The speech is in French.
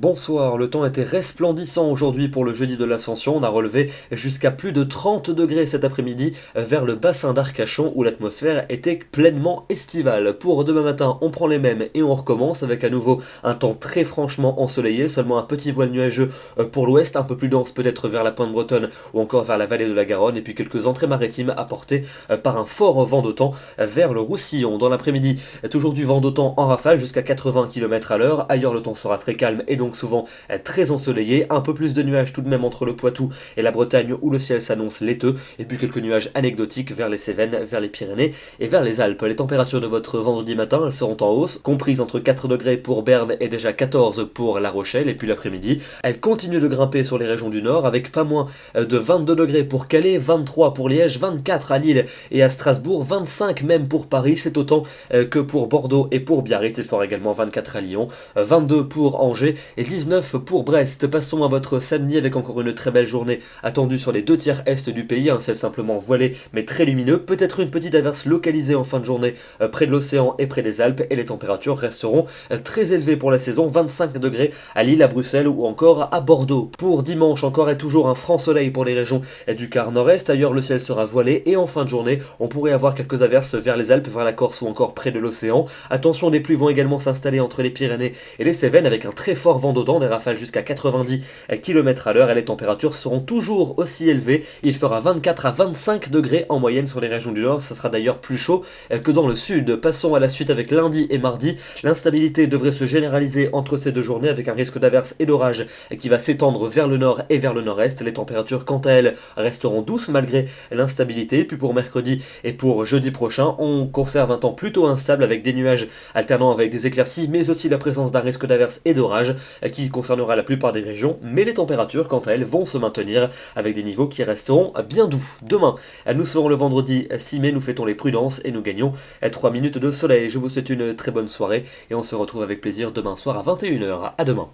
Bonsoir, le temps était resplendissant aujourd'hui pour le jeudi de l'Ascension. On a relevé jusqu'à plus de 30 degrés cet après-midi vers le bassin d'Arcachon où l'atmosphère était pleinement estivale. Pour demain matin, on prend les mêmes et on recommence avec à nouveau un temps très franchement ensoleillé, seulement un petit voile nuageux pour l'ouest, un peu plus dense peut-être vers la pointe bretonne ou encore vers la vallée de la Garonne, et puis quelques entrées maritimes apportées par un fort vent d'autant vers le Roussillon. Dans l'après-midi, toujours du vent d'autant en rafale jusqu'à 80 km à l'heure. Ailleurs, le temps sera très calme et donc souvent très ensoleillé. Un peu plus de nuages tout de même entre le Poitou et la Bretagne où le ciel s'annonce laiteux. Et puis quelques nuages anecdotiques vers les Cévennes, vers les Pyrénées et vers les Alpes. Les températures de votre vendredi matin, elles seront en hausse, comprises entre 4 degrés pour Berne et déjà 14 pour La Rochelle. Et puis l'après-midi, elles continuent de grimper sur les régions du nord avec pas moins de 22 degrés pour Calais, 23 pour Liège, 24 à Lille et à Strasbourg, 25 même pour Paris. C'est autant que pour Bordeaux et pour Biarritz. Il fera également 24 à Lyon, 22 pour Angers et 19 pour Brest. Passons à votre samedi avec encore une très belle journée attendue sur les deux tiers est du pays. Un ciel simplement voilé mais très lumineux. Peut-être une petite averse localisée en fin de journée près de l'océan et près des Alpes. Et les températures resteront très élevées pour la saison. 25 degrés à Lille, à Bruxelles ou encore à Bordeaux. Pour dimanche, encore et toujours un franc soleil pour les régions du quart nord-est. Ailleurs, le ciel sera voilé et en fin de journée, on pourrait avoir quelques averses vers les Alpes, vers la Corse ou encore près de l'océan. Attention, des pluies vont également s'installer entre les Pyrénées et les Cévennes avec un très fort vent d'autant, des rafales jusqu'à 90 km à l'heure, et les températures seront toujours aussi élevées. Il fera 24 à 25 degrés en moyenne sur les régions du nord. Ce sera d'ailleurs plus chaud que dans le sud. Passons à la suite avec lundi et mardi. L'instabilité devrait se généraliser entre ces deux journées avec un risque d'averse et d'orage qui va s'étendre vers le nord et vers le nord-est. Les températures, quant à elles, resteront douces malgré l'instabilité. Puis pour mercredi et pour jeudi prochain, on conserve un temps plutôt instable avec des nuages alternant avec des éclaircies, mais aussi la présence d'un risque d'averse et d'orage qui concernera la plupart des régions. Mais les températures, quant à elles, vont se maintenir avec des niveaux qui resteront bien doux. Demain, nous serons le vendredi 6 mai, nous fêtons les prudences et nous gagnons 3 minutes de soleil. Je vous souhaite une très bonne soirée et on se retrouve avec plaisir demain soir à 21 h. À demain.